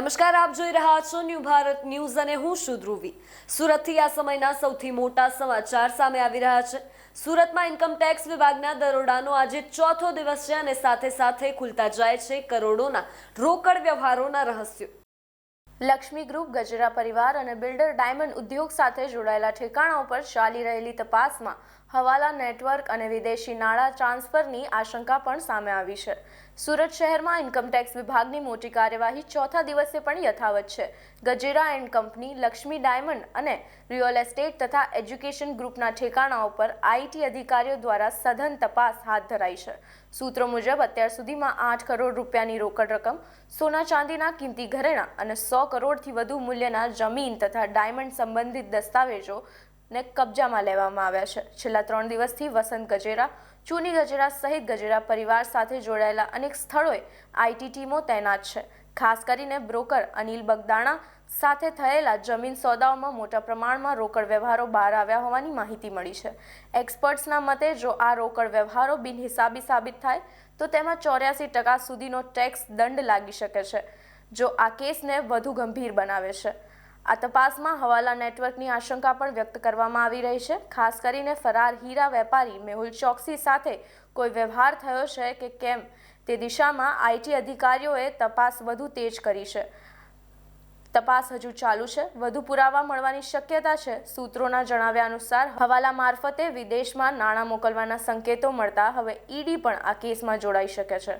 નમસ્કાર, આપ જોઈ રહ્યા છો ન્યૂ ભારત ન્યૂઝ અને હું છું ધ્રુવી। સુરતથી આ સમયના સૌથી મોટા સમાચાર સામે આવી રહ્યા છે। સુરતમાં ઇન્કમટેક્સ વિભાગના દરોડાનો આજે ચોથો દિવસ છે અને સાથે સાથે ખુલતા જાય છે કરોડોના રોકડ વ્યવહારોના રહસ્યો। લક્ષ્મી ગ્રુપ, ગજેરા પરિવાર અને બિલ્ડર ડાયમંડ ઉદ્યોગ સાથે જોડાયેલા ઠેકાણાઓ પર ચાલી રહેલી તપાસમાં હવાલા નેટવર્ક અને વિદેશી નાણાં ટ્રાન્સફરની આશંકા પણ સામે આવી છે। સુરત શહેરમાં ઇન્કમટેક્સ વિભાગની મોટી કાર્યવાહી ચોથા દિવસે પણ યથાવત છે। Gajera and company, Lakshmi diamond અને રિયલ એસ્ટેટ તથા એજ્યુકેશન ગ્રુપના ઠેકાણાઓ પર આઈટી અધિકારીઓ દ્વારા સઘન તપાસ હાથ ધરાઈ છે। સૂત્રો મુજબ અત્યાર સુધીમાં 8 કરોડ રૂપિયાની રોકડ રકમ, સોના ચાંદીના કિંમતી ઘરેણાં અને 100 કરોડથી વધુ મૂલ્યના જમીન તથા ડાયમંડ સંબંધિત દસ્તાવેજોને કબજામાં લેવામાં આવ્યા છે। છેલ્લા 3 દિવસથી વસંત ગજેરા, ચુની ગજેરા સહિત ગજેરા પરિવાર સાથે જોડાયેલા અનેક સ્થળોએ આઈટી ટીમો તૈનાત છે। ખાસ કરીને બ્રોકર અનિલ બગદાણા સાથે થયેલા જમીન સોદાઓમાં મોટા પ્રમાણમાં રોકડ વ્યવહારો બહાર આવ્યા હોવાની માહિતી મળી છે। એક્સપર્ટ્સના મતે જો આ રોકડ વ્યવહારો બિનહિસાબી સાબિત થાય તો તેમાં 84% સુધીનો ટેક્સ દંડ લાગી શકે છે, જો આ કેસને વધુ ગંભીર બનાવે છે। આ તપાસમાં હવાલા નેટવર્કની આશંકા પણ વ્યક્ત કરવામાં આવી રહી છે। ખાસ કરીને ફરાર હીરા વેપારી મેહુલ ચોકસી સાથે કોઈ વ્યવહાર થયો છે કે કેમ તે દિશામાં આઈટી અધિકારીઓએ તપાસ વધુ તેજ કરી છે। તપાસ હજુ ચાલુ છે, વધુ પુરાવા મળવાની શક્યતા છે। સૂત્રોના જણાવ્યા અનુસાર હવાલા મારફતે વિદેશમાં નાણાં મોકલવાના સંકેતો મળતા હવે ઈડી પણ આ કેસમાં જોડાઈ શકે છે।